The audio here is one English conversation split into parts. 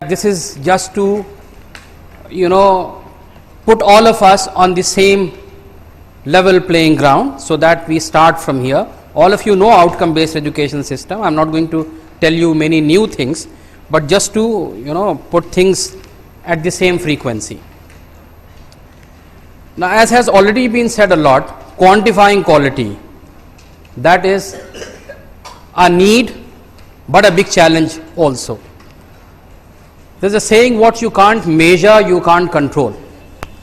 This is just to, put all of us on the same level playing ground, so that we start from here. All of you know outcome based education system. I am not going to tell you many new things, but just to put things at the same frequency. Now, as has already been said a lot, quantifying quality, that is a need but a big challenge also. There is a saying, what you can't measure, you can't control.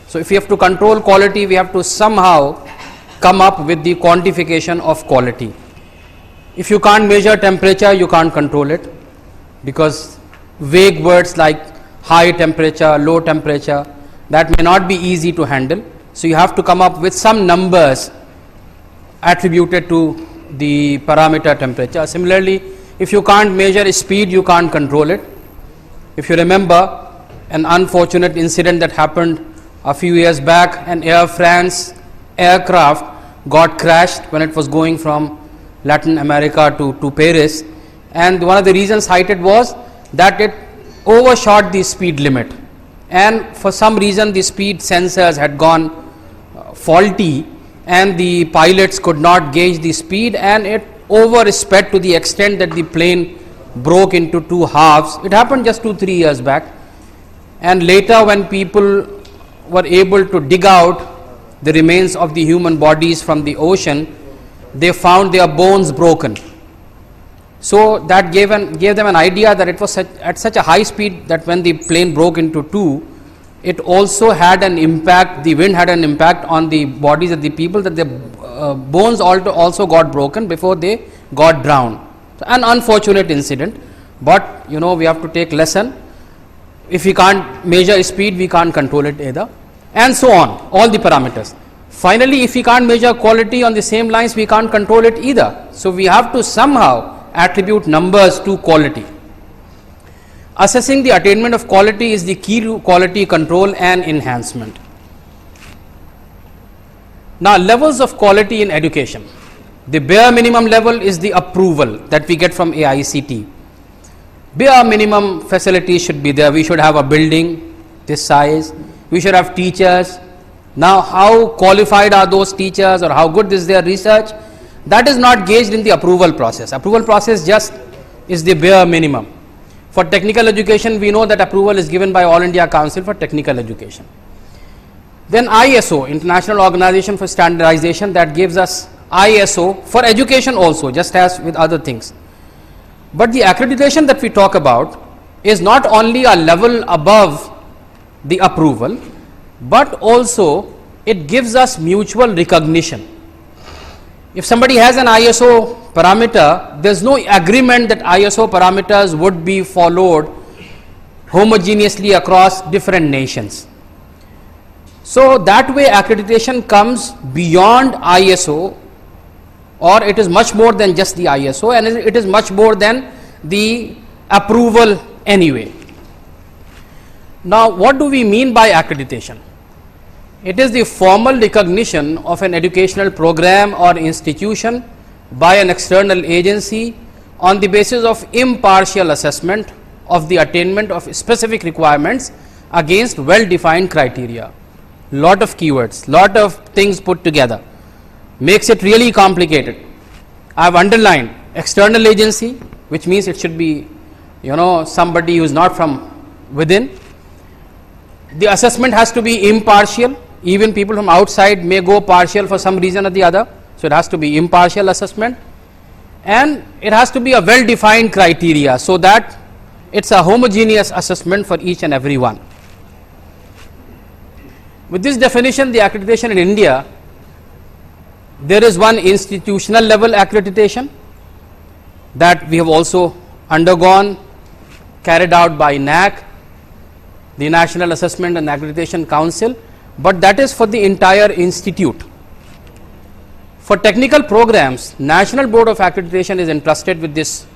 So, if you have to control quality, we have to somehow come up with the quantification of quality. If you can't measure temperature, you can't control it, because vague words like high temperature, low temperature, that may not be easy to handle. So, you have to come up with some numbers attributed to the parameter temperature. Similarly, if you can't measure speed, you can't control it. If you remember an unfortunate incident that happened a few years back, an Air France aircraft got crashed when it was going from Latin America to Paris, and one of the reasons cited was that it overshot the speed limit, and for some reason the speed sensors had gone faulty and the pilots could not gauge the speed, and it oversped to the extent that the plane broke into two halves. It happened just 2-3 years back, and later when people were able to dig out the remains of the human bodies from the ocean, they found their bones broken. So that gave them an idea that it was at such a high speed that when the plane broke into two, it also had an impact, the wind had an impact on the bodies of the people, that the bones also got broken before they got drowned. An unfortunate incident, but we have to take lesson. If we can't measure speed, we can't control it either, and so on, all the parameters. Finally, if we can't measure quality on the same lines, we can't control it either. So, we have to somehow attribute numbers to quality. Assessing the attainment of quality is the key to quality control and enhancement. Now, levels of quality in education. The bare minimum level is the approval that we get from AICT. Bare minimum facilities should be there. We should have a building this size. We should have teachers. Now, how qualified are those teachers, or how good is their research? That is not gauged in the approval process. Approval process just is the bare minimum. For technical education, we know that approval is given by All India Council for Technical Education. Then ISO, International Organization for Standardization, that gives us ISO for education also, just as with other things. But the accreditation that we talk about is not only a level above the approval, but also it gives us mutual recognition. If somebody has an ISO parameter, there is no agreement that ISO parameters would be followed homogeneously across different nations. So, that way accreditation comes beyond ISO, or it is much more than just the ISO, and it is much more than the approval anyway. Now, what do we mean by accreditation? It is the formal recognition of an educational program or institution by an external agency on the basis of impartial assessment of the attainment of specific requirements against well-defined criteria. Lot of keywords, lot of things put together, makes it really complicated. I have underlined external agency, which means it should be somebody who is not from within. The assessment has to be impartial. Even people from outside may go partial for some reason or the other. So, it has to be impartial assessment, and it has to be a well defined criteria, so that it is a homogeneous assessment for each and every one. With this definition, the accreditation in India, there is one institutional level accreditation that we have also undergone, carried out by NAC, the National Assessment and Accreditation Council, but that is for the entire institute. For technical programs, National Board of Accreditation is entrusted with this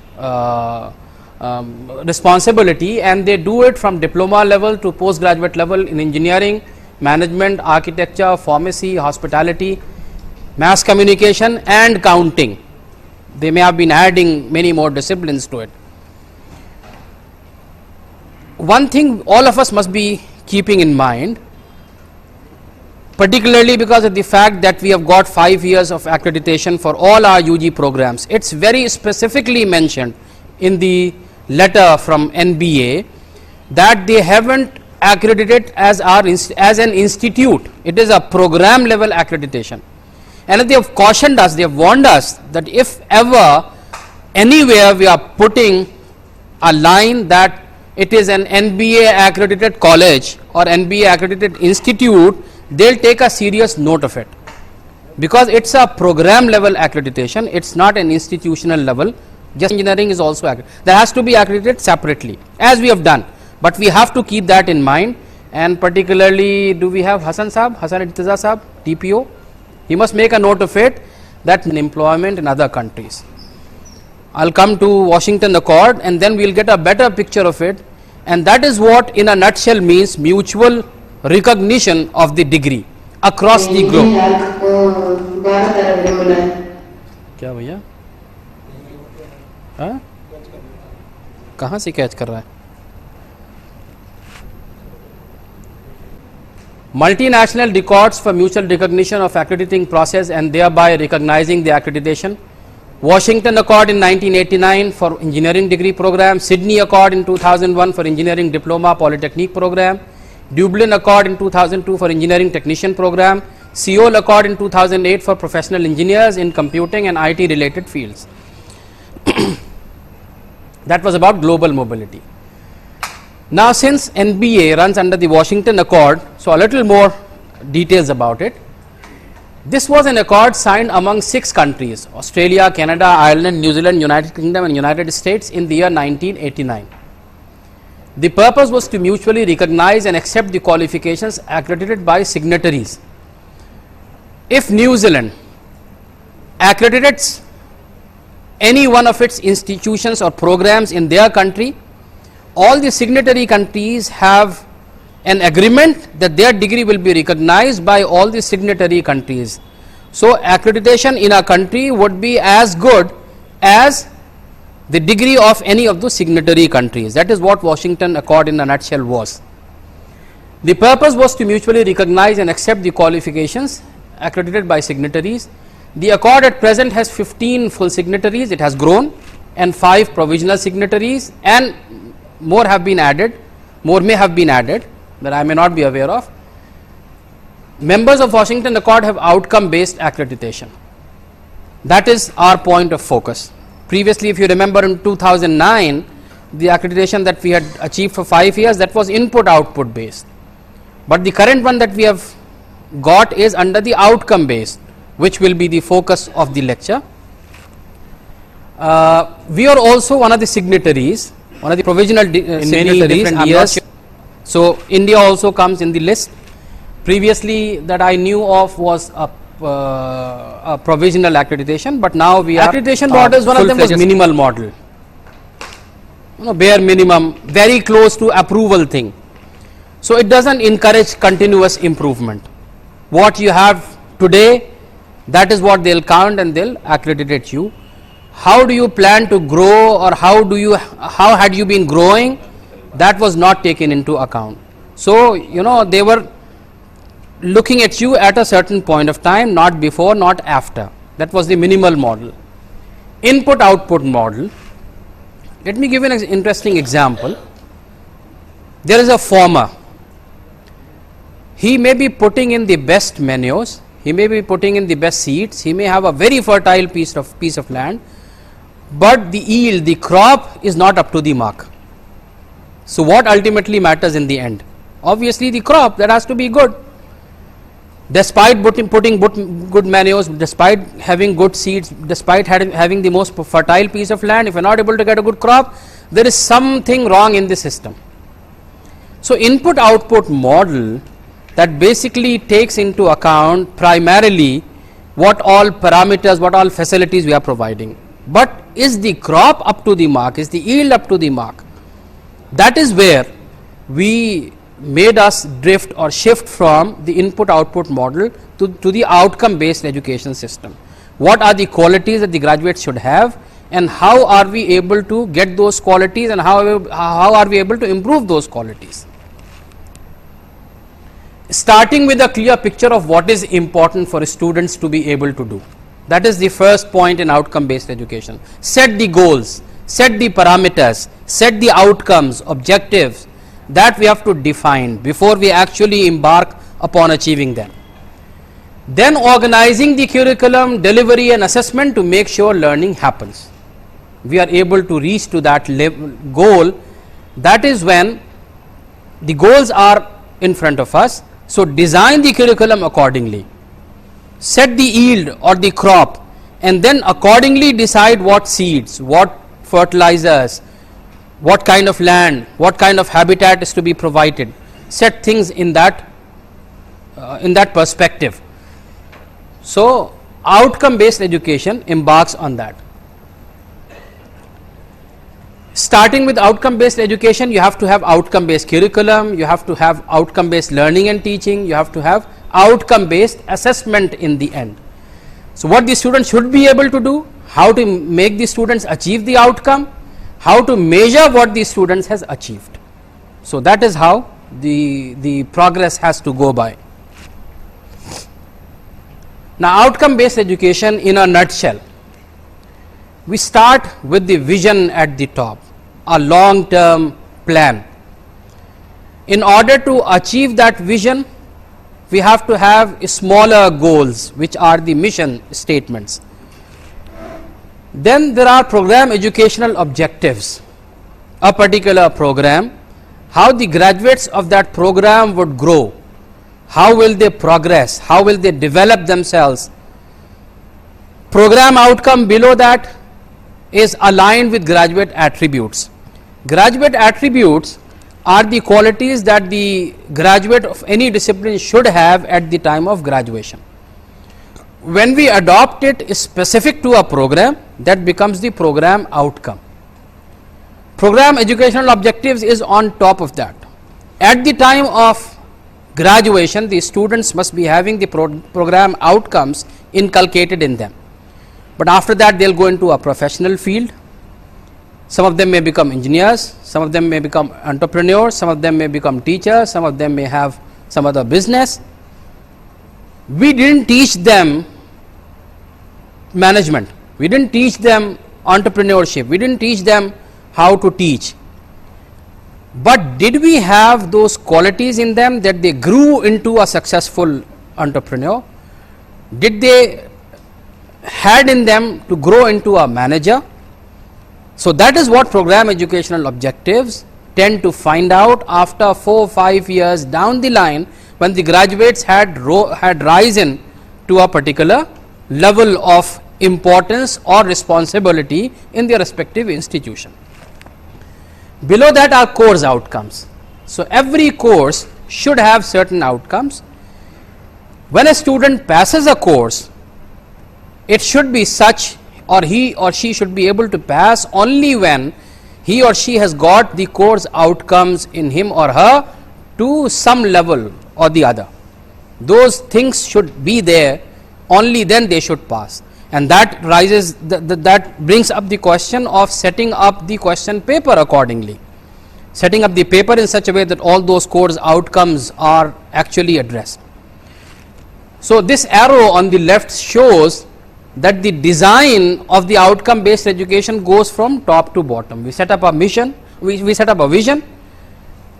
responsibility, and they do it from diploma level to postgraduate level in engineering, management, architecture, pharmacy, hospitality, mass communication and counting. They may have been adding many more disciplines to it. one thing all of us must be keeping in mind, particularly because of the fact that we have got 5 years of accreditation for all our UG programs. It's very specifically mentioned in the letter from NBA that they haven't accredited as an institute. It is a program level accreditation. And they have cautioned us, they have warned us that if ever anywhere we are putting a line that it is an NBA accredited college or NBA accredited institute, they'll take a serious note of it, because it's a program level accreditation, it's not an institutional level. Just engineering is also accredited. That has to be accredited separately, as we have done, but we have to keep that in mind. And particularly, do we have Hassan Irtaza Sahab, TPO? He must make a note of it, that employment in other countries. I'll come to Washington Accord and then we'll get a better picture of it, and that is what in a nutshell means mutual recognition of the degree across the globe. क्या भैया? हाँ? कहाँ से catch कर रहा है? Multinational records for mutual recognition of accrediting process and thereby recognizing the accreditation. Washington Accord in 1989 for engineering degree program, Sydney Accord in 2001 for engineering diploma polytechnic program, Dublin Accord in 2002 for engineering technician program, Seoul Accord in 2008 for professional engineers in computing and IT related fields. That was about global mobility. Now, since NBA runs under the Washington Accord, so a little more details about it. This was an accord signed among 6 countries: Australia, Canada, Ireland, New Zealand, United Kingdom and United States in the year 1989. The purpose was to mutually recognize and accept the qualifications accredited by signatories. If New Zealand accredits any one of its institutions or programs in their country, all the signatory countries have an agreement that their degree will be recognized by all the signatory countries. So, accreditation in a country would be as good as the degree of any of the signatory countries. That is what Washington Accord in a nutshell was. The purpose was to mutually recognize and accept the qualifications accredited by signatories. The accord at present has 15 full signatories, it has grown, and 5 provisional signatories, and more have been added, more may have been added that I may not be aware of. Members of Washington Accord have outcome based accreditation. That is our point of focus. Previously, if you remember, in 2009, the accreditation that we had achieved for 5 years, that was input output based, but the current one that we have got is under the outcome based, which will be the focus of the lecture. We are also one of the signatories, one of the provisional signatories in years. So, India also comes in the list. Previously, that I knew of was a provisional accreditation, but now we are accreditation models. One of them was minimal model, bare minimum, very close to approval thing. So, it doesn't encourage continuous improvement. What you have today, that is what they'll count and they'll accredit you. How do you plan to grow, or how had you been growing? That was not taken into account. So, they were looking at you at a certain point of time, not before, not after. That was the minimal model. Input output model. Let me give you an interesting example. There is a farmer. He may be putting in the best manures, he may be putting in the best seeds, he may have a very fertile piece of land, but the yield, the crop is not up to the mark. So, what ultimately matters in the end? Obviously, the crop, that has to be good. Despite putting good manures, despite having good seeds, despite having the most fertile piece of land, if you are not able to get a good crop, there is something wrong in the system. So, input output model that basically takes into account primarily what all parameters, what all facilities we are providing. But is the crop up to the mark? Is the yield up to the mark? That is where we made us drift or shift from the input output model to the outcome based education system. What are the qualities that the graduates should have, and how are we able to get those qualities, and how are we able to improve those qualities. Starting with a clear picture of what is important for students to be able to do. That is the first point in outcome based education. Set the goals, set the parameters, set the outcomes, objectives that we have to define before we actually embark upon achieving them. Then organizing the curriculum, delivery and assessment to make sure learning happens. We are able to reach to that goal. That is when the goals are in front of us. So design the curriculum accordingly. Set the yield or the crop, and then accordingly decide what seeds, what fertilizers, what kind of land, what kind of habitat is to be provided. Set things in that perspective. So outcome based education embarks on that. Starting with outcome based education, you have to have outcome based curriculum, you have to have outcome based learning and teaching, you have to have outcome based assessment in the end. So what the students should be able to do, how to make the students achieve the outcome, how to measure what the students has achieved. So that is how the progress has to go by. Now outcome based education in a nutshell. We start with the vision at the top, a long term plan. In order to achieve that vision, we have to have smaller goals, which are the mission statements. Then there are program educational objectives. A particular program, how the graduates of that program would grow, how will they progress, how will they develop themselves. Program outcome below that is aligned with graduate attributes. Graduate attributes are the qualities that the graduate of any discipline should have at the time of graduation. When we adopt it specific to a program, that becomes the program outcome. Program educational objectives is on top of that. At the time of graduation, the students must be having the program outcomes inculcated in them. But after that, they will go into a professional field. Some of them may become engineers, some of them may become entrepreneurs, some of them may become teachers, some of them may have some other business. We didn't teach them management, we didn't teach them entrepreneurship, we didn't teach them how to teach. But did we have those qualities in them that they grew into a successful entrepreneur? Did they had in them to grow into a manager? So that is what program educational objectives tend to find out after 4-5 years down the line, when the graduates had risen to a particular level of importance or responsibility in their respective institution. Below that are course outcomes. So every course should have certain outcomes. When a student passes a course, it should be such, or he or she should be able to pass only when he or she has got the course outcomes in him or her to some level or the other. Those things should be there, only then they should pass. And that rises, that brings up the question of setting up the question paper accordingly. Setting up the paper in such a way that all those course outcomes are actually addressed. So this arrow on the left shows that the design of the outcome based education goes from top to bottom. We set up a mission, we set up a vision.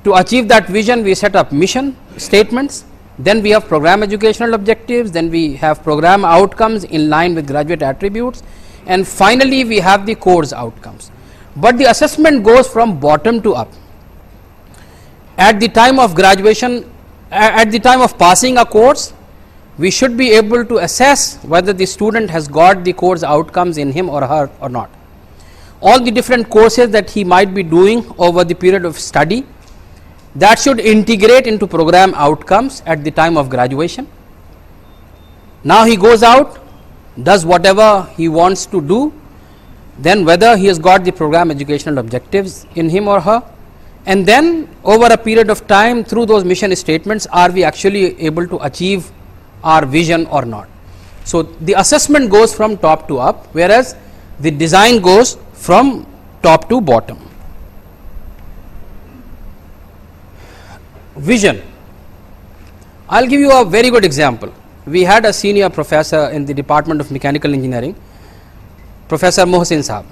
To achieve that vision, we set up mission statements. Then we have program educational objectives, then we have program outcomes in line with graduate attributes, and finally we have the course outcomes. But the assessment goes from bottom to up. At the time of graduation, at the time of passing a course, we should be able to assess whether the student has got the course outcomes in him or her or not. All the different courses that he might be doing over the period of study, that should integrate into program outcomes at the time of graduation. Now he goes out, does whatever he wants to do, then whether he has got the program educational objectives in him or her, and then over a period of time through those mission statements, are we actually able to achieve our vision or not. So the assessment goes from top to up, whereas The design goes from top to bottom. Vision. I'll give you a very good example. We had a senior professor in the Department of Mechanical Engineering, Professor Mohsin Saab,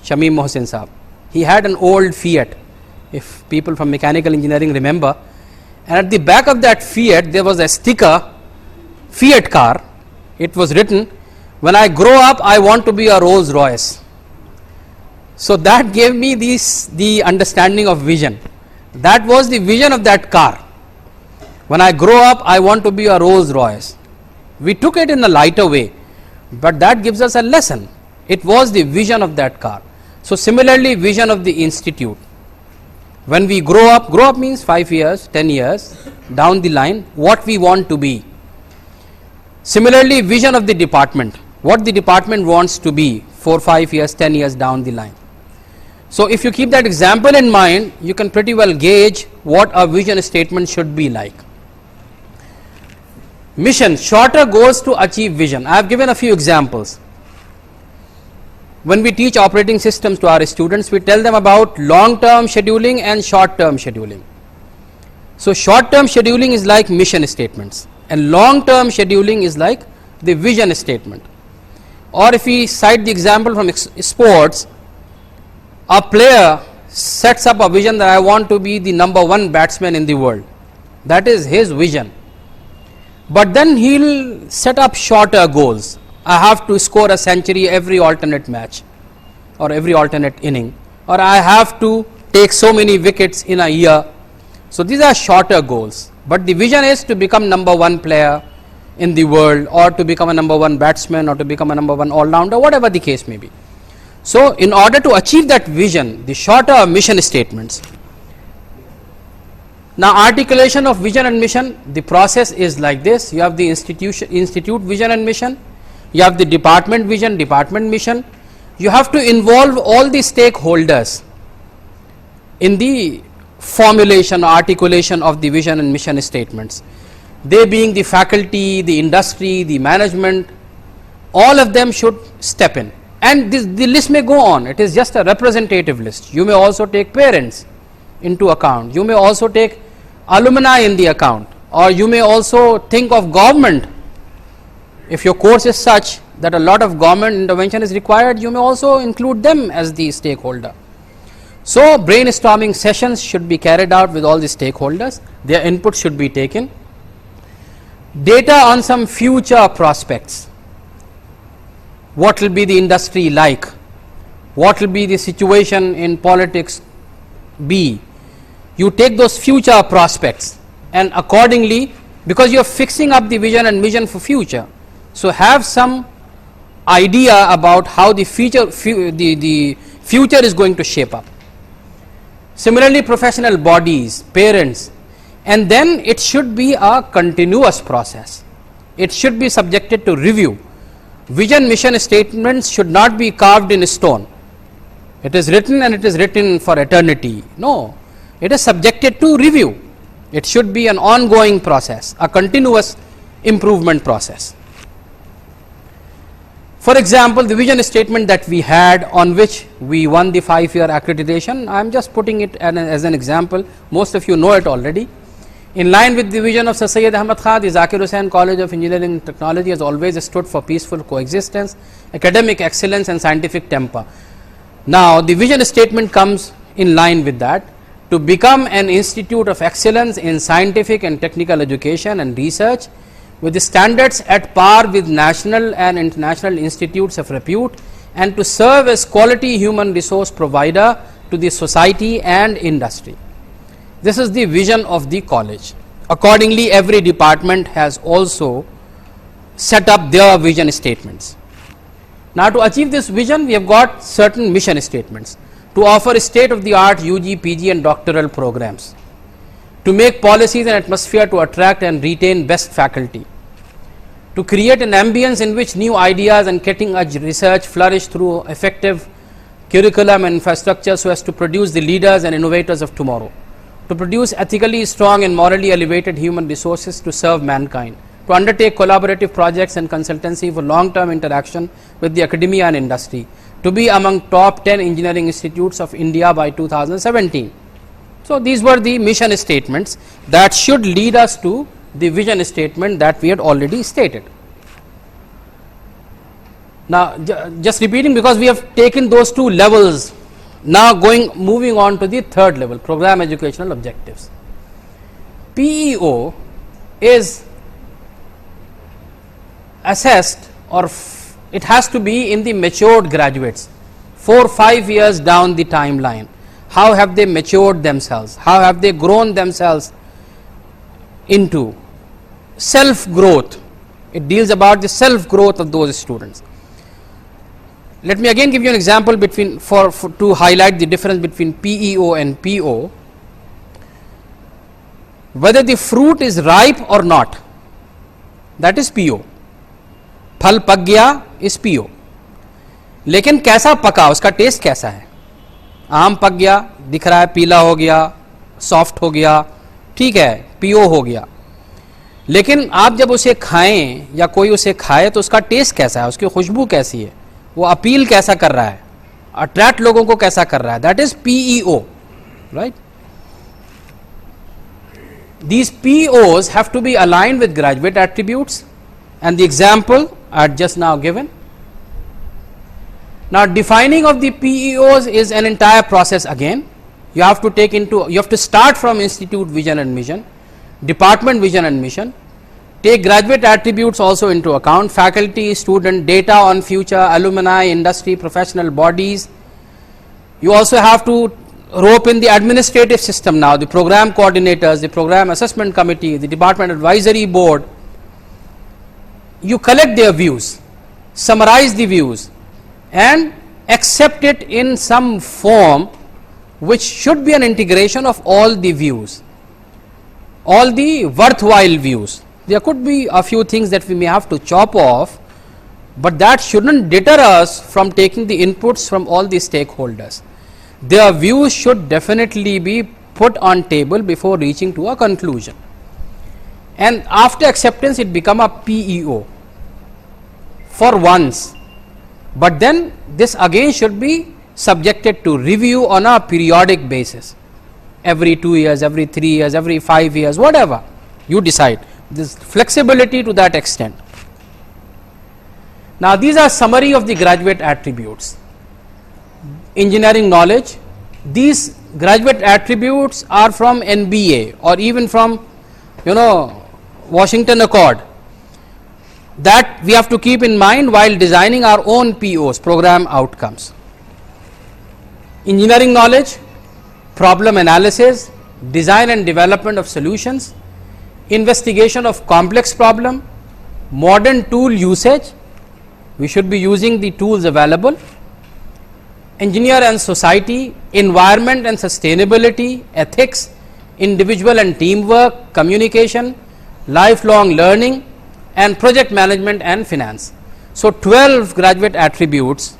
Shamim Mohsin Saab. He had an old Fiat, if people from mechanical engineering remember, and at the back of that Fiat there was a sticker, Fiat car. It was written, "When I grow up I want to be a Rolls Royce." So that gave me the understanding of vision. That was the vision of that car. When I grow up I want to be a Rolls Royce. We took it in a lighter way, but that gives us a lesson. It was the vision of that car. So similarly, vision of the institute. When we grow up means 5 years, 10 years down the line, what we want to be. Similarly, vision of the department, what the department wants to be 4, 5 years, 10 years down the line. So if you keep that example in mind, you can pretty well gauge what a vision statement should be like. Mission, shorter goals to achieve vision. I have given a few examples. When we teach operating systems to our students, we tell them about long-term scheduling and short-term scheduling. So short-term scheduling is like mission statements, and long-term scheduling is like the vision statement. Or if we cite the example from sports, a player sets up a vision that I want to be the number 1 batsman in the world. That is his vision. But then he'll set up shorter goals. I have to score a century every alternate match or every alternate inning, or I have to take so many wickets in a year. So these are shorter goals, but the vision is to become number 1 player in the world, or to become a number 1 batsman, or to become a number 1 all-rounder, whatever the case may be. So in order to achieve that vision, the shorter mission statements. Now articulation of vision and mission, the process is like this. You have the institute vision and mission, you have the department vision, department mission. You have to involve all the stakeholders in the formulation or articulation of the vision and mission statements. They being the faculty, the industry, the management, all of them should step in. And the list may go on. It is just a representative list. You may also take parents into account. You may also take alumni in the account, or you may also think of government. If your course is such that a lot of government intervention is required, you may also include them as the stakeholder. So brainstorming sessions should be carried out with all the stakeholders. Their input should be taken. Data on some future prospects. What will be the industry like? What will be the situation in politics be? You take those future prospects, and accordingly, because you are fixing up the vision and mission for future, so have some idea about how the future is going to shape up. Similarly, professional bodies, parents, and then it should be a continuous process. It should be subjected to review. Vision mission statements should not be carved in stone. It is written and it is written for eternity. No, it is subjected to review. It should be an ongoing process, a continuous improvement process. For example, the vision statement that we had, on which we won the 5-year accreditation, I am just putting it as an example. Most of you know it already. In line with the vision of Sir Syed Ahmad Khan, the Zakir Hussain College of Engineering and Technology has always stood for peaceful coexistence, academic excellence and scientific temper. Now, the vision statement comes in line with that, to become an institute of excellence in scientific and technical education and research, with the standards at par with national and international institutes of repute, and to serve as quality human resource provider to the society and industry. This is the vision of the college. Accordingly, every department has also set up their vision statements. Now, to achieve this vision, we have got certain mission statements: to offer state-of-the-art UG, PG and doctoral programs, to make policies and atmosphere to attract and retain best faculty, to create an ambience in which new ideas and cutting-edge research flourish through effective curriculum and infrastructure so as to produce the leaders and innovators of tomorrow, to produce ethically strong and morally elevated human resources to serve mankind, to undertake collaborative projects and consultancy for long-term interaction with the academia and industry, to be among top 10 engineering institutes of India by 2017. So, these were the mission statements that should lead us to the vision statement that we had already stated. Now, just repeating, because we have taken those two levels, now moving on to the third level, program educational objectives. PEO is assessed, or it has to be in the matured graduates, 4 or 5 years down the timeline. How have they matured themselves? How have they grown themselves into self growth? It deals about the self growth of those students. Let me again give you an example between to highlight the difference between PEO and PO. Whether the fruit is ripe or not, that is PO. फल पक गया is PO. लेकिन कैसा पका, उसका test कैसा है? आम पक गया, दिख रहा है, पीला हो गया, सॉफ्ट हो गया, ठीक है, PO हो गया. लेकिन आप जब उसे खाएं या कोई उसे खाए तो उसका टेस्ट कैसा है, उसकी खुशबू कैसी है, वो अपील कैसा कर रहा है, अट्रैक्ट लोगों को कैसा कर रहा है, that is PEO, right. These POs have to be aligned with graduate attributes, and the example I had just now given. Now, defining of the PEOs is an entire process again. You have to start from institute vision and mission, department vision and mission, take graduate attributes also into account, faculty, student, data on future, alumni, industry, professional bodies. You also have to rope in the administrative system now, the program coordinators, the program assessment committee, the department advisory board. You collect their views, summarize the views and accept it in some form which should be an integration of all the views, all the worthwhile views. There could be a few things that we may have to chop off, but that shouldn't deter us from taking the inputs from all the stakeholders. Their views should definitely be put on table before reaching to a conclusion. And after acceptance, it become a PEO for once. But then this again should be subjected to review on a periodic basis. Every 2 years, every 3 years, every 5 years, whatever you decide. This flexibility to that extent. Now, these are summary of the graduate attributes. Engineering knowledge, these graduate attributes are from NBA or even from Washington Accord, that we have to keep in mind while designing our own POs, program outcomes. Engineering knowledge, problem analysis, design and development of solutions, investigation of complex problem, modern tool usage, we should be using the tools available, engineer and society, environment and sustainability, ethics, individual and teamwork, communication, lifelong learning, and project management and finance. So, 12 graduate attributes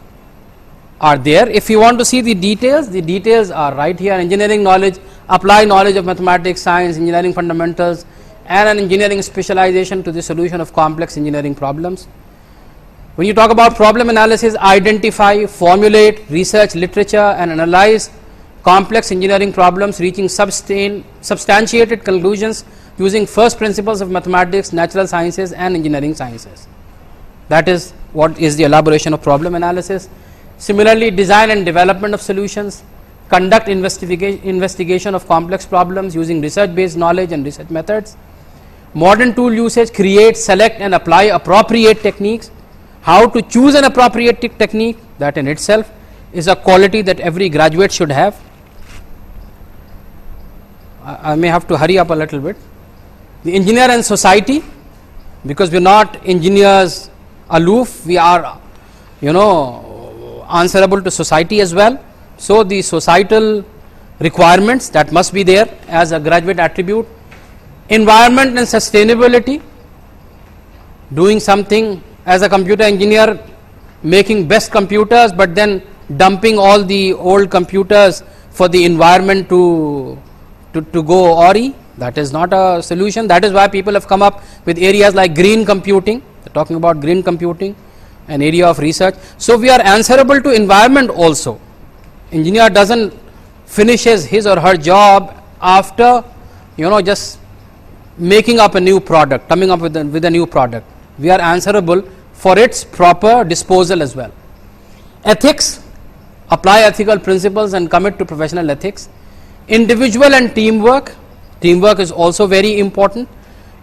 are there. If you want to see the details are right here. Engineering knowledge, apply knowledge of mathematics, science, engineering fundamentals, and an engineering specialization to the solution of complex engineering problems. When you talk about problem analysis, identify, formulate, research literature and analyze complex engineering problems, reaching substantiated conclusions using first principles of mathematics, natural sciences and engineering sciences. That is what is the elaboration of problem analysis. Similarly, design and development of solutions, conduct investigation of complex problems using research based knowledge and research methods. Modern tool usage, create, select and apply appropriate techniques. How to choose an appropriate technique, that in itself is a quality that every graduate should have. I may have to hurry up a little bit. The engineer and society, because we are not engineers aloof, we are answerable to society as well. So, the societal requirements that must be there as a graduate attribute. Environment and sustainability, doing something as a computer engineer, making best computers, but then dumping all the old computers for the environment to go awry. That is not a solution. That is why people have come up with areas like green computing. They are talking about green computing. an area of research. So, we are answerable to environment also. Engineer doesn't finishes his or her job after just making up a new product, coming up with a new product. We are answerable for its proper disposal as well. Ethics, apply ethical principles and commit to professional ethics. Individual and teamwork, teamwork is also very important.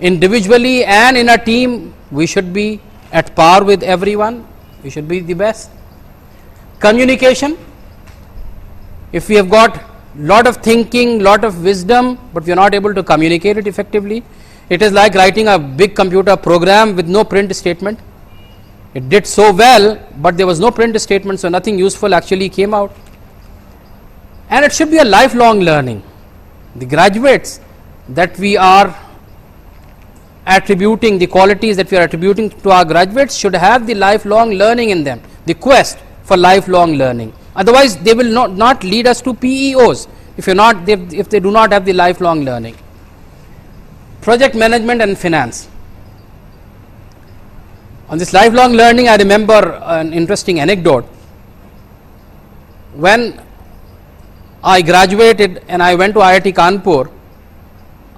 Individually and in a team, we should be at par with everyone, we should be the best. Communication, if we have got lot of thinking, lot of wisdom, but we are not able to communicate it effectively, it is like writing a big computer program with no print statement. It did so well, but there was no print statement, so nothing useful actually came out. And it should be a lifelong learning. The graduates that we are attributing, the qualities that we are attributing to our graduates should have the lifelong learning in them, the quest for lifelong learning. Otherwise, they will not lead us to PEOs if they do not have the lifelong learning. Project management and finance. On this lifelong learning, I remember an interesting anecdote. When I graduated and I went to IIT Kanpur,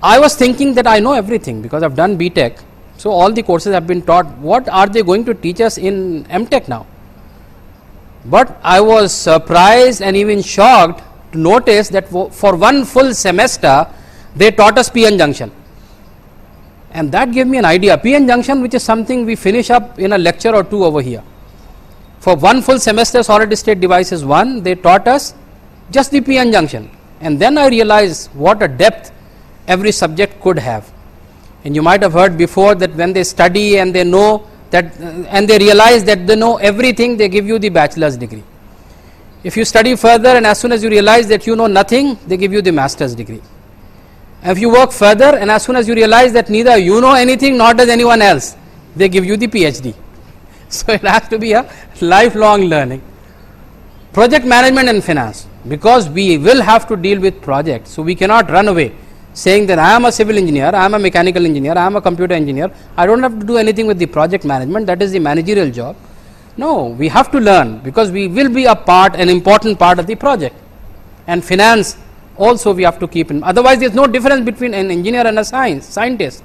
I was thinking that I know everything because I have done BTech. So, all the courses have been taught. What are they going to teach us in MTech now? But I was surprised and even shocked to notice that for one full semester, they taught us PN junction. And that gave me an idea. PN junction, which is something we finish up in a lecture or two over here. For one full semester, solid state devices 1, they taught us just the PN junction. And then I realized what a depth every subject could have. And you might have heard before that when they study and they know that and they realize that they know everything, they give you the bachelor's degree. If you study further and as soon as you realize that you know nothing, they give you the master's degree. If you work further and as soon as you realize that neither you know anything nor does anyone else, they give you the PhD. So, it has to be a lifelong learning. Project management and finance, because we will have to deal with projects, so we cannot run away saying that I am a civil engineer, I am a mechanical engineer, I am a computer engineer, I do not have to do anything with the project management, that is the managerial job. No, we have to learn because we will be an important part of the project. And finance also we have to keep in, otherwise there is no difference between an engineer and a scientist.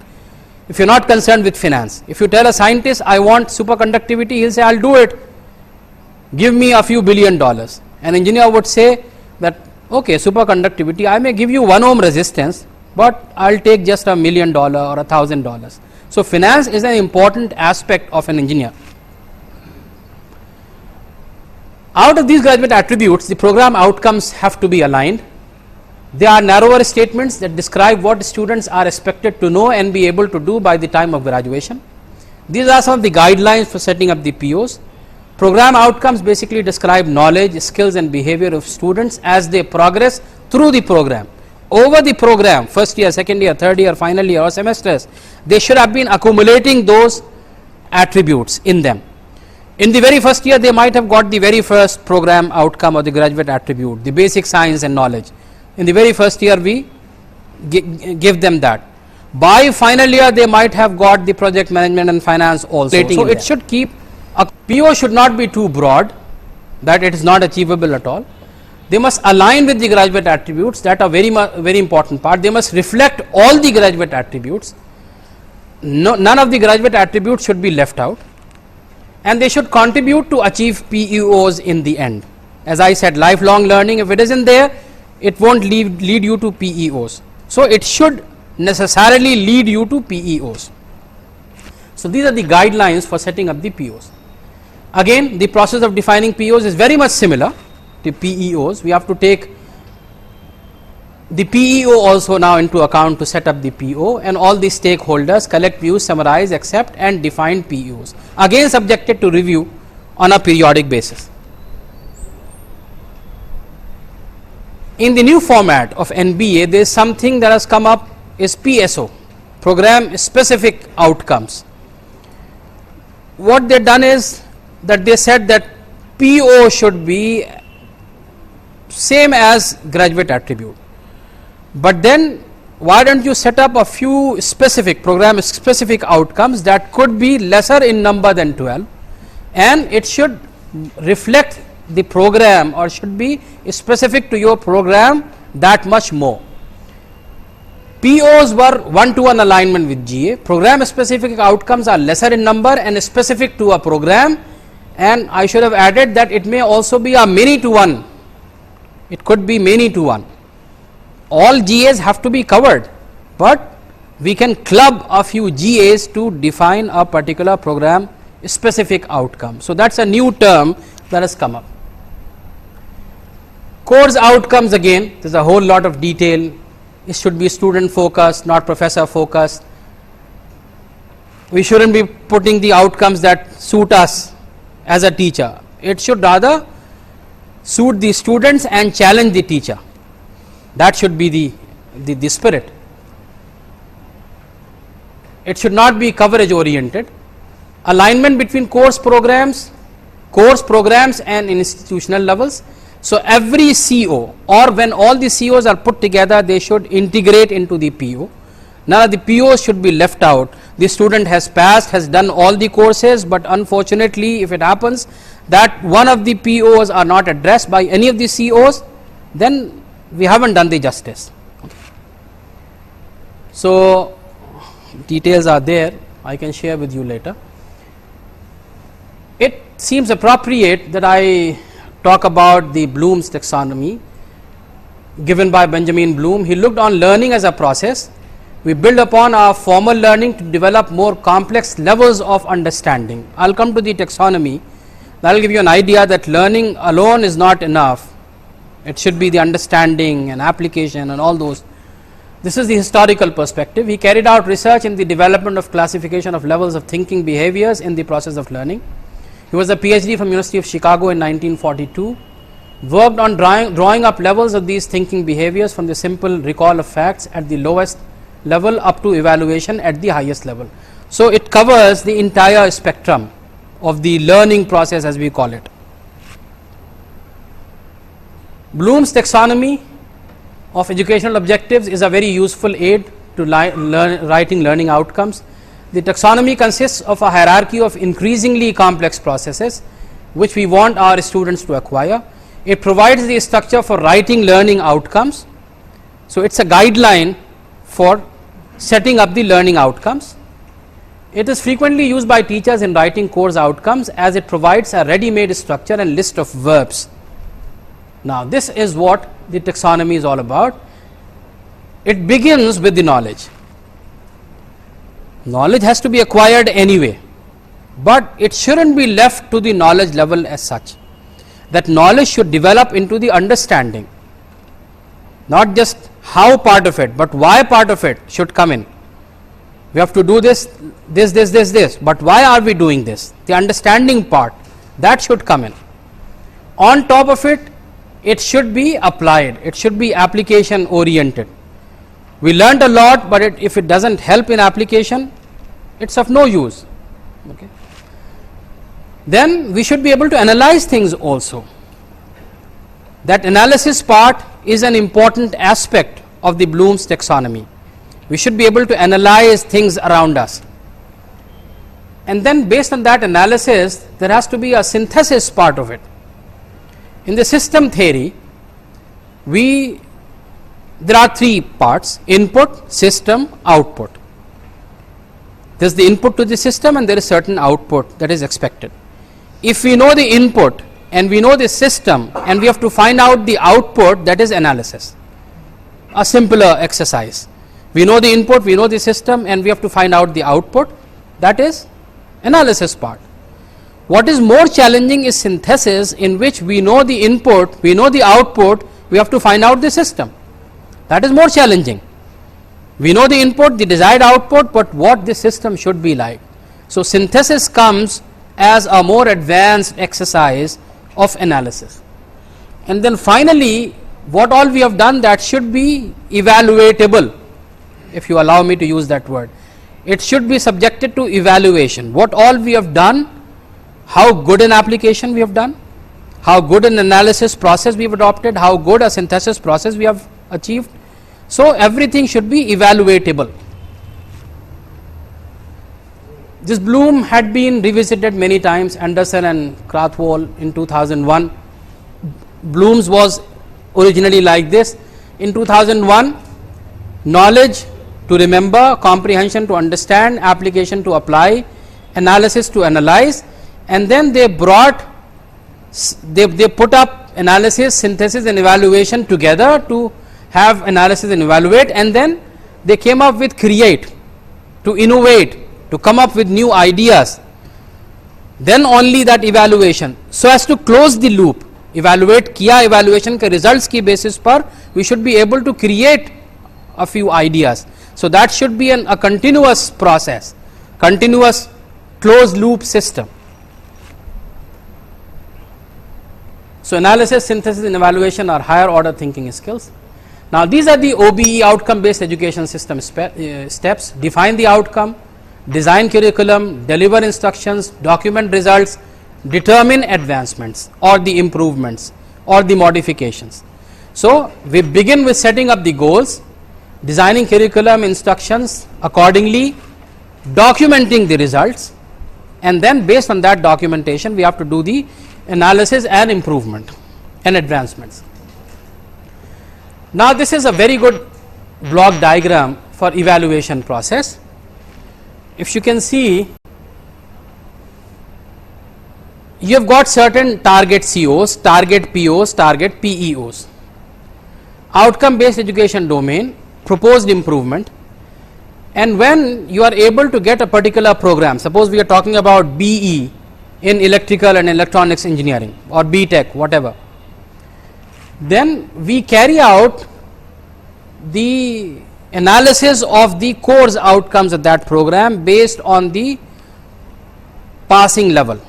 If you are not concerned with finance, if you tell a scientist I want superconductivity, he will say I will do it, give me a few $1 billion. An engineer would say that okay, superconductivity, I may give you 1 ohm resistance, but I will take just $1 million or $1,000. So, finance is an important aspect of an engineer. Out of these graduate attributes, the program outcomes have to be aligned. They are narrower statements that describe what students are expected to know and be able to do by the time of graduation. These are some of the guidelines for setting up the POs. Program outcomes basically describe knowledge, skills and behavior of students as they progress through the program. Over the program, first year, second year, third year, final year or semesters, they should have been accumulating those attributes in them. In the very first year, they might have got the very first program outcome or the graduate attribute, the basic science and knowledge. In the very first year, we give them that. By final year, they might have got the project management and finance also. So, it should keep, a PO should not be too broad that it is not achievable at all. They must align with the graduate attributes, that are very important part. They must reflect all the graduate attributes. None of the graduate attributes should be left out, and they should contribute to achieve PEOs in the end. As I said, lifelong learning, if it isn't there, it won't lead you to PEOs. So, it should necessarily lead you to PEOs. So, these are the guidelines for setting up the POs. Again, the process of defining POs is very much similar to PEOs. We have to take the PEO also now into account to set up the PO, and all the stakeholders collect views, summarize, accept and define PEOs, again subjected to review on a periodic basis. In the new format of NBA, there is something that has come up, is PSO, program specific outcomes. What they have done is that they said that PO should be same as graduate attribute, but then why don't you set up a few specific program specific outcomes that could be lesser in number than 12 and it should reflect the program or should be specific to your program that much more. POs were 1-to-1 alignment with GA. Program specific outcomes are lesser in number and specific to a program, and I should have added that it may also be a many to one. It could be many to one. All GAs have to be covered, but we can club a few GAs to define a particular program specific outcome. So that's a new term that has come up. Course outcomes, again, there's a whole lot of detail. It should be student focused, not professor focused. We shouldn't be putting the outcomes that suit us as a teacher. It should rather suit the students and challenge the teacher. That should be the spirit. It should not be coverage oriented. Alignment between course programs and institutional levels. So every CO, or when all the COs are put together, they should integrate into the PO. None of the POs should be left out. The student has passed, has done all the courses, but unfortunately if it happens that one of the POs are not addressed by any of the COs, then we haven't done the justice. So details are there, I can share with you later. It seems appropriate that I talk about the Bloom's taxonomy given by Benjamin Bloom. He looked on learning as a process. We build upon our formal learning to develop more complex levels of understanding. I'll come to the taxonomy. That will give you an idea that learning alone is not enough. It should be the understanding and application and all those. This is the historical perspective. He carried out research in the development of classification of levels of thinking behaviors in the process of learning. He was a PhD from University of Chicago in 1942, worked on drawing up levels of these thinking behaviors from the simple recall of facts at the lowest level up to evaluation at the highest level. So it covers the entire spectrum of the learning process, as we call it. Bloom's taxonomy of educational objectives is a very useful aid to writing learning outcomes. The taxonomy consists of a hierarchy of increasingly complex processes which we want our students to acquire. It provides the structure for writing learning outcomes. So it's a guideline for setting up the learning outcomes. It is frequently used by teachers in writing course outcomes as it provides a ready-made structure and list of verbs. Now this is what the taxonomy is all about. It begins with the knowledge. Knowledge has to be acquired anyway, but it shouldn't be left to the knowledge level as such. That knowledge should develop into the understanding, not just how part of it, but why part of it should come in. We have to do this, but why are we doing this? The understanding part, that should come in. On top of it, it should be applied, it should be application oriented. We learned a lot, but if it doesn't help in application, it's of no use. Okay. Then we should be able to analyze things also. That analysis part is an important aspect of the Bloom's taxonomy. We should be able to analyze things around us. And then based on that analysis, there has to be a synthesis part of it. In the system theory, there are three parts: input, system, output. There is the input to the system and there is certain output that is expected. If we know the input and we know the system and we have to find out the output, that is analysis. A simpler exercise. We know the input, we know the system, and we have to find out the output, that is analysis part. What is more challenging is synthesis, in which we know the input, we know the output, we have to find out the system. That is more challenging. We know the input, the desired output, but what the system should be like. So synthesis comes as a more advanced exercise of analysis. And then finally, what all we have done, that should be evaluatable, if you allow me to use that word. It should be subjected to evaluation. What all we have done, how good an application we have done, how good an analysis process we have adopted, how good a synthesis process we have achieved. So everything should be evaluatable. This Bloom had been revisited many times, Anderson and Krathwohl in 2001. Bloom's was originally like this. In 2001, knowledge to remember, comprehension to understand, application to apply, analysis to analyze, and then they brought, they put up analysis, synthesis and evaluation together to have analysis and evaluate, and then they came up with create, to innovate, to come up with new ideas, then only that evaluation, so as to close the loop. Evaluate किया, evaluation के results की basis पर we should be able to create a few ideas. So that should be a continuous process, continuous closed loop system. So analysis, synthesis and evaluation are higher order thinking skills. Now these are the OBE, outcome based education system steps. Define the outcome, design curriculum, deliver instructions, document results, determine advancements or the improvements or the modifications. So we begin with setting up the goals, designing curriculum, instructions accordingly, documenting the results, and then based on that documentation we have to do the analysis and improvement and advancements. Now this is a very good block diagram for evaluation process. If you can see, you have got certain target COs, target POs, target PEOs. Outcome based education domain, proposed improvement, and when you are able to get a particular program, suppose we are talking about BE in electrical and electronics engineering or BTech, whatever, then we carry out the analysis of the course outcomes of that program based on the passing level.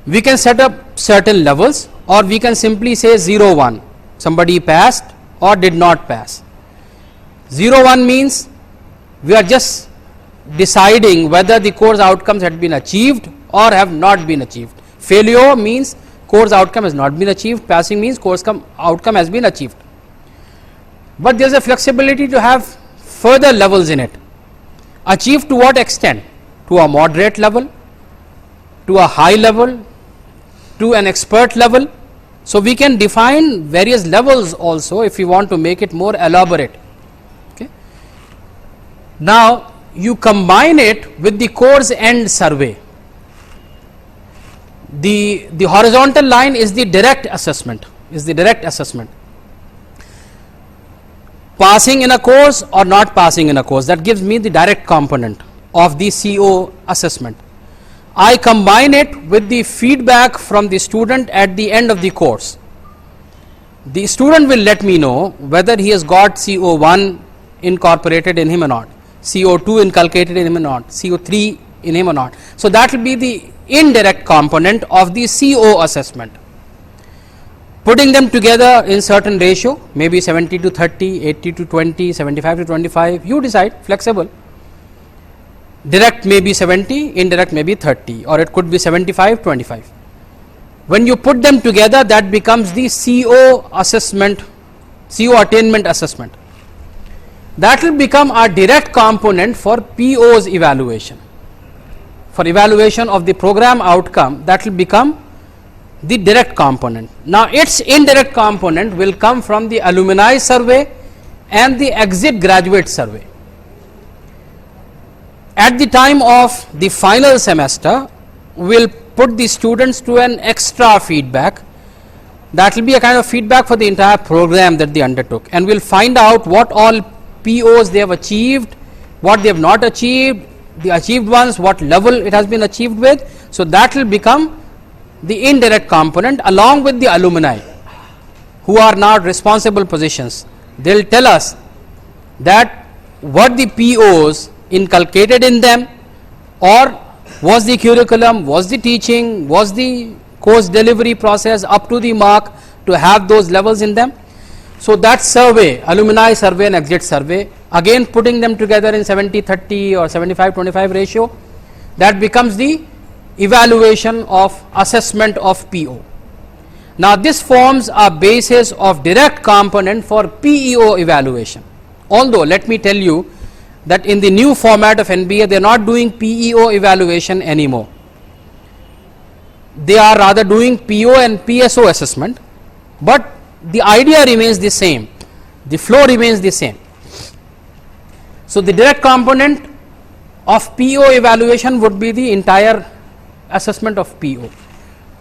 We can set up certain levels, or we can simply say 0, 1, somebody passed or did not pass. 0, 1 means we are just deciding whether the course outcomes had been achieved or have not been achieved. Failure means course outcome has not been achieved, passing means course outcome has been achieved. But there is a flexibility to have further levels in it. Achieved to what extent? To a moderate level, to a high level, to an expert level. So we can define various levels also if we want to make it more elaborate. Okay. Now you combine it with the course end survey. The horizontal line is the direct assessment, passing in a course or not passing in a course. That gives me the direct component of the CO assessment. I combine it with the feedback from the student at the end of the course. The student will let me know whether he has got CO1 incorporated in him or not, CO2 inculcated in him or not, CO3 in him or not. So that will be the indirect component of the CO assessment. Putting them together in certain ratio, maybe 70 to 30, 80 to 20, 75 to 25, you decide, flexible. Direct may be 70, indirect may be 30, or it could be 75, 25. When you put them together, that becomes the CO assessment, CO attainment assessment. That will become our direct component for PO's evaluation. For evaluation of the program outcome, that will become the direct component. Now its indirect component will come from the alumni survey and the exit graduate survey. At the time of the final semester, we will put the students to an extra feedback. That will be a kind of feedback for the entire program that they undertook, and we will find out what all POs they have achieved, what they have not achieved, the achieved ones, what level it has been achieved with. So that will become the indirect component along with the alumni who are now responsible positions. They will tell us that what the POs inculcated in them, or was the curriculum, was the teaching, was the course delivery process up to the mark to have those levels in them. So that survey, alumni survey and exit survey, again putting them together in 70-30 or 75-25 ratio, that becomes the evaluation of assessment of PO. Now this forms a basis of direct component for PEO evaluation. Although let me tell you, that in the new format of NBA, they are not doing PEO evaluation anymore. They are rather doing PO and PSO assessment, but the idea remains the same, the flow remains the same. So, the direct component of PO evaluation would be the entire assessment of PO.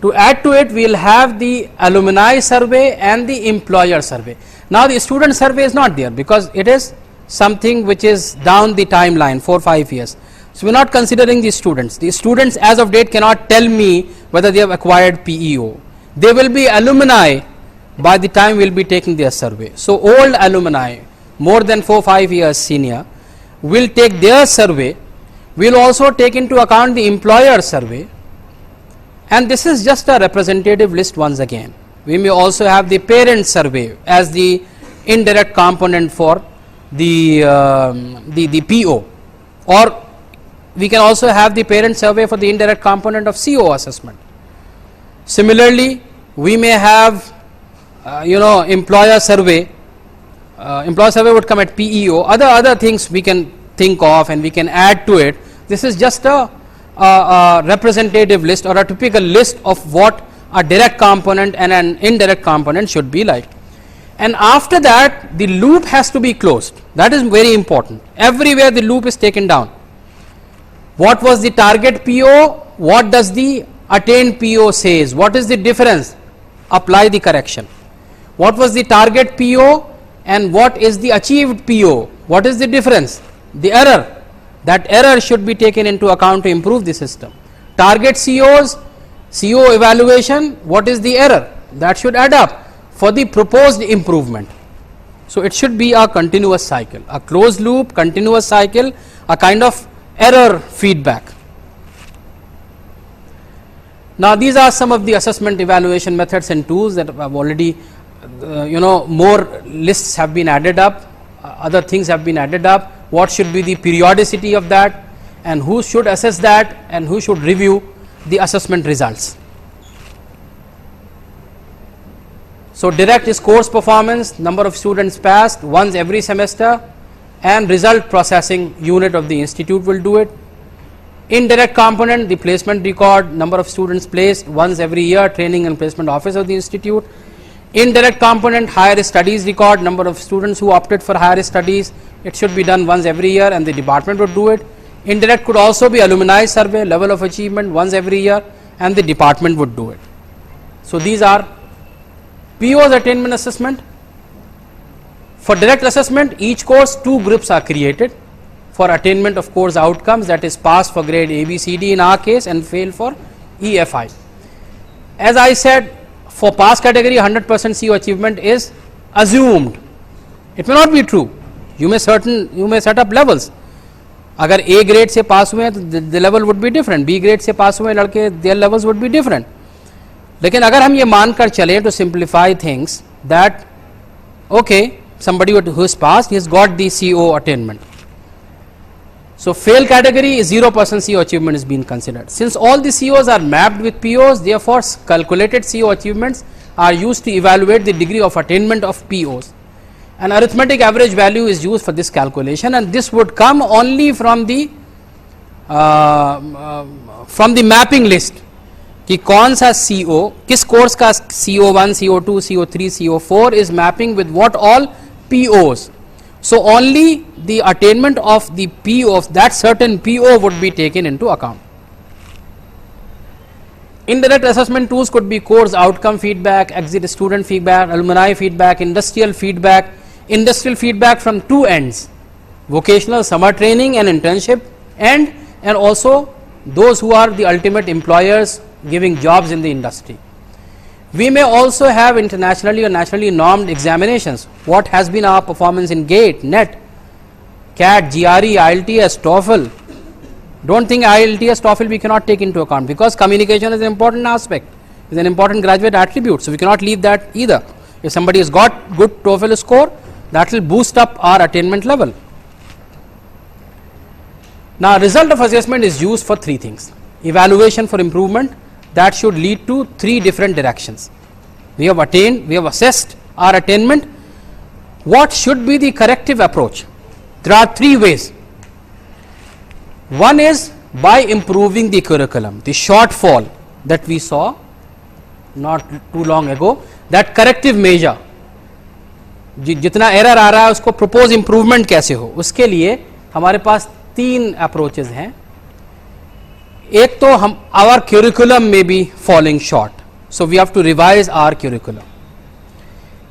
To add to it, we will have the alumni survey and the employer survey. Now, the student survey is not there because it is something which is down the timeline 4-5 years. So, we are not considering the students. The students as of date cannot tell me whether they have acquired PEO. They will be alumni by the time we will be taking their survey. So, old alumni more than 4-5 years senior will take their survey. We will also take into account the employer survey, and this is just a representative list once again. We may also have the parent survey as the indirect component for the PO, or we can also have the parent survey for the indirect component of CO assessment. Similarly, we may have employer survey. Employer survey would come at PEO. Other things we can think of and we can add to it. This is just a representative list or a typical list of what a direct component and an indirect component should be like. And after that, the loop has to be closed. That is very important. Everywhere the loop is taken down. What was the target PO? What does the attained PO says? What is the difference? Apply the correction. What was the target PO and what is the achieved PO? What is the difference? The error. That error should be taken into account to improve the system. Target COs, CO evaluation, what is the error? That should add up for the proposed improvement. So, it should be a continuous cycle, a closed loop, continuous cycle, a kind of error feedback. Now, these are some of the assessment evaluation methods and tools that have already more lists have been added up, other things have been added up. What should be the periodicity of that, and who should assess that, and who should review the assessment results. So, direct is course performance, number of students passed once every semester, and result processing unit of the institute will do it. Indirect component, the placement record, number of students placed once every year, training and placement office of the institute. Indirect component, higher studies record, number of students who opted for higher studies, it should be done once every year and the department would do it. Indirect could also be alumni survey, level of achievement once every year and the department would do it. So, these are PO's attainment assessment. For direct assessment, each course 2 groups are created for attainment of course outcomes, that is pass for grade A, B, C, D in our case and fail for EFI. As I said, for pass category 100% CO achievement is assumed. It may not be true. You may set up levels. अगर A grade से पास हुए हैं तो the level would be different. B grade से पास हुए लड़के their levels would be different. लेकिन अगर हम ये मानकर चलें to simplify things that okay, somebody who is passed, he has got the CO attainment. So, fail category is 0% CO achievement is being considered. Since all the COs are mapped with POs, therefore, calculated CO achievements are used to evaluate the degree of attainment of POs. An arithmetic average value is used for this calculation, and this would come only from the mapping list कि कौन सा CO किस course का CO1, CO2, CO3, CO4 is mapping with what all POs. So, only the attainment of the PO of that certain PO would be taken into account. Indirect assessment tools could be course outcome feedback, exit student feedback, alumni feedback, industrial feedback from 2 ends, vocational summer training and internship and also those who are the ultimate employers giving jobs in the industry. We may also have internationally or nationally normed examinations. What has been our performance in GATE, NET, CAT, GRE, IELTS, TOEFL. Don't think IELTS, TOEFL we cannot take into account because communication is an important aspect, is an important graduate attribute. So, we cannot leave that either. If somebody has got good TOEFL score, that will boost up our attainment level. Now, result of assessment is used for 3 things. Evaluation for improvement, that should lead to 3 different directions. We have attained, we have assessed our attainment. What should be the corrective approach? There are 3 ways. One is by improving the curriculum, the shortfall that we saw not too long ago, that corrective measure, जितना error आ रहा है उसको propose improvement कैसे हो, उसके लिए हमारे पास 3 approaches हैं. एक तो हम our curriculum may be falling short, so we have to revise our curriculum.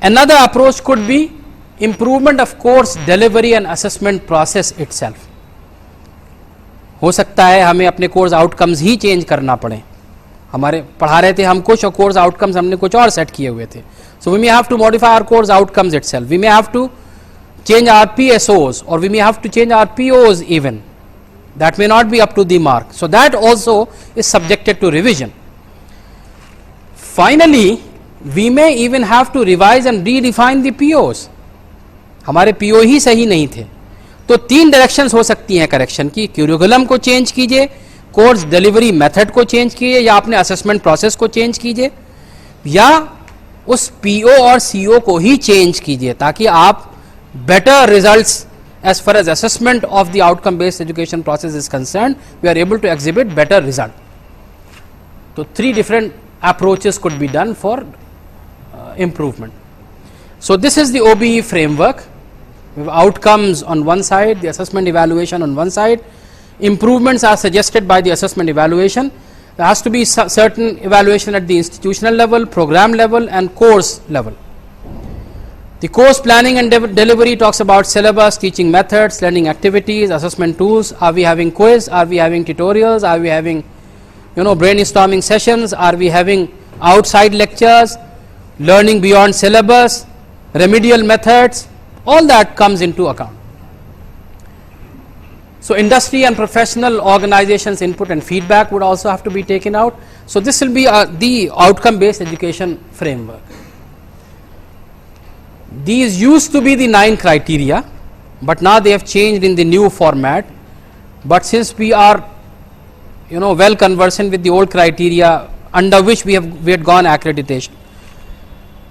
Another approach could be improvement of course delivery and assessment process itself. हो सकता है हमें अपने कोर्स आउटकम्स ही चेंज करना पड़े. हमारे पढ़ा रहे थे हम कुछ और कोर्स आउटकम्स हमने कुछ और सेट किए हुए थे. So we may have to modify our course outcomes itself. We may have to change our PSOs, or we may have to change our POs even. That may not be up to the mark. So that also is subjected to revision. Finally, we may even have to revise and redefine the POs. हमारे PO ही सही नहीं थे. तो 3 directions हो सकती हैं correction की. Curriculum को चेंज कीजिए, कोर्स डिलीवरी मेथड को चेंज कीजिए, या अपने असेसमेंट प्रोसेस को चेंज कीजिए, या उस PO और CO को ही चेंज कीजिए ताकि आप better results as far as assessment of the outcome based education process is concerned, we are able to exhibit better result. So 3 different approaches could be done for improvement. So this is the OBE framework. We have outcomes on one side, the assessment evaluation on one side. Improvements are suggested by the assessment evaluation. There has to be certain evaluation at the institutional level, program level and course level. The course planning and delivery talks about syllabus, teaching methods, learning activities, assessment tools. Are we having quiz? Are we having tutorials? Are we having brainstorming sessions? Are we having outside lectures, learning beyond syllabus, remedial methods? All that comes into account. So industry and professional organizations input and feedback would also have to be taken out. So this will be the outcome based education framework. These used to be the 9 criteria, but now they have changed in the new format. But since we are well conversant with the old criteria under which we had gone accreditation.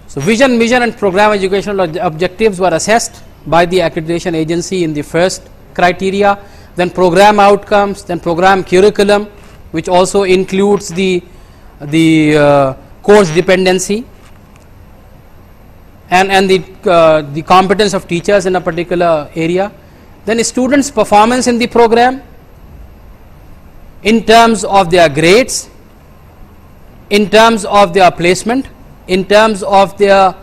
So vision, mission and program educational objectives were assessed by the accreditation agency in the first criteria, then program outcomes, then program curriculum, which also includes the course dependency and the competence of teachers in a particular area, then students' performance in the program in terms of their grades, in terms of their placement, in terms of their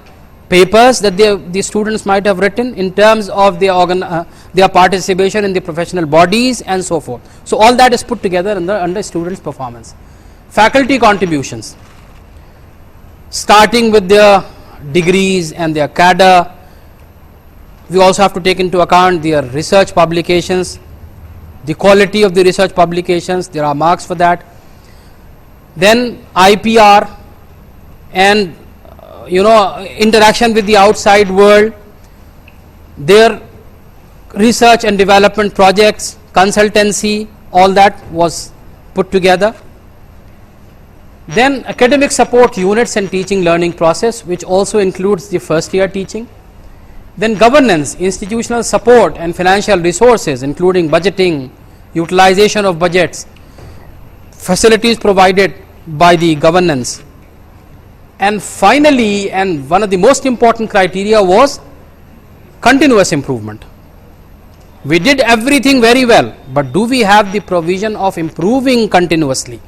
papers that the students might have written, in terms of their participation in the professional bodies and so forth. So all that is put together under students' performance. Faculty contributions, starting with their degrees and their cadre. We also have to take into account their research publications, the quality of the research publications. There are marks for that. Then IPR and interaction with the outside world, their research and development projects, consultancy, all that was put together. Then academic support units and teaching learning process, which also includes the first year teaching. Then governance, institutional support and financial resources, including budgeting, utilization of budgets, facilities provided by the governance. And finally, and one of the most important criteria was continuous improvement. We did everything very well, but do we have the provision of improving continuously?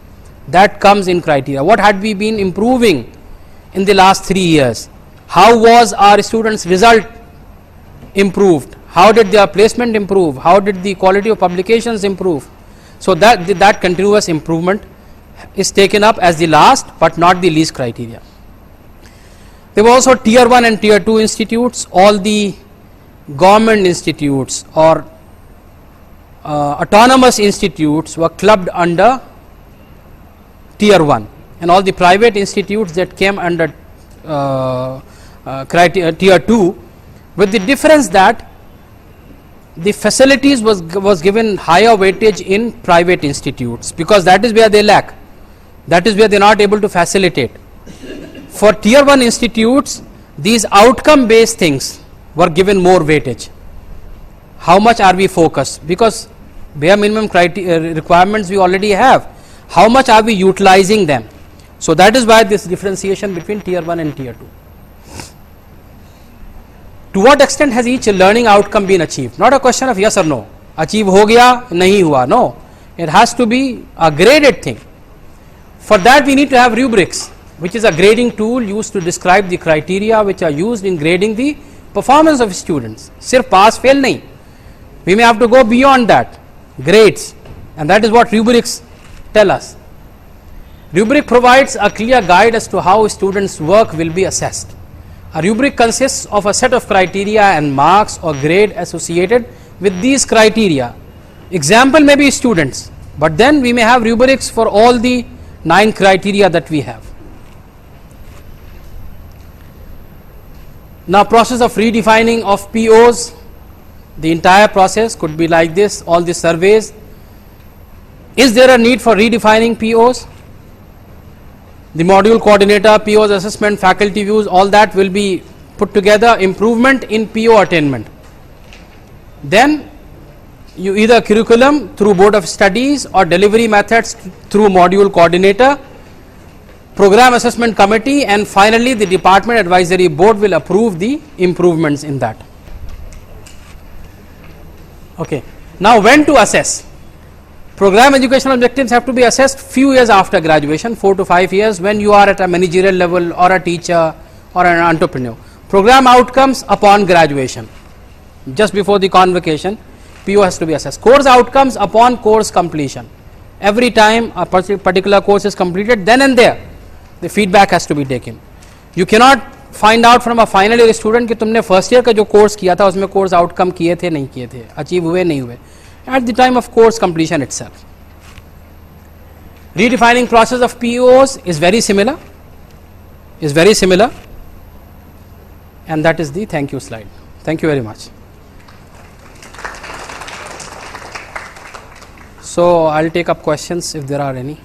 That comes in criteria. What had we been improving in the last 3 years? How was our students' result improved? How did their placement improve? How did the quality of publications improve? So that continuous improvement is taken up as the last but not the least criteria. There were also tier 1 and tier 2 institutes. All the government institutes or autonomous institutes were clubbed under tier 1, and all the private institutes that came under tier 2, with the difference that the facilities was given higher weightage in private institutes, because that is where they lack, that is where they are not able to facilitate. For tier 1 institutes, these outcome based things were given more weightage. How much are we focused? Because bare minimum requirements we already have. How much are we utilizing them? So that is why this differentiation between tier 1 and tier 2. To what extent has each learning outcome been achieved? Not a question of yes or no. Achieve ho gaya, nahi hua. No. It has to be a graded thing. For that we need to have rubrics, which is a grading tool used to describe the criteria which are used in grading the performance of students. Sirf pass fail nahi. We may have to go beyond that. Grades. And that is what rubrics tell us. Rubric provides a clear guide as to how students' work will be assessed. A rubric consists of a set of criteria and marks or grade associated with these criteria. Example may be students, but then we may have rubrics for all the 9 criteria that we have. Now, process of redefining of POs, the entire process could be like this, all the surveys. Is there a need for redefining POs? The module coordinator, POs, assessment, faculty views, all that will be put together, improvement in PO attainment. Then you either curriculum through board of studies or delivery methods through module coordinator, program assessment committee, and finally the department advisory board will approve the improvements in that. Okay. Now when to assess? Program educational objectives have to be assessed few years after graduation, 4 to 5 years, when you are at a managerial level or a teacher or an entrepreneur. Program outcomes upon graduation, just before the convocation, PO has to be assessed. Course outcomes upon course completion. Every time a particular course is completed, then and there, the feedback has to be taken. You cannot find out from a final year student कि तुमने first year का जो course किया था उसमें course outcome किए थे नहीं किए थे, achieve हुए नहीं हुए. At the time of course completion itself. Redefining process of POs is very similar, and that is the thank you slide. Thank you very much. So I'll take up questions if there are any.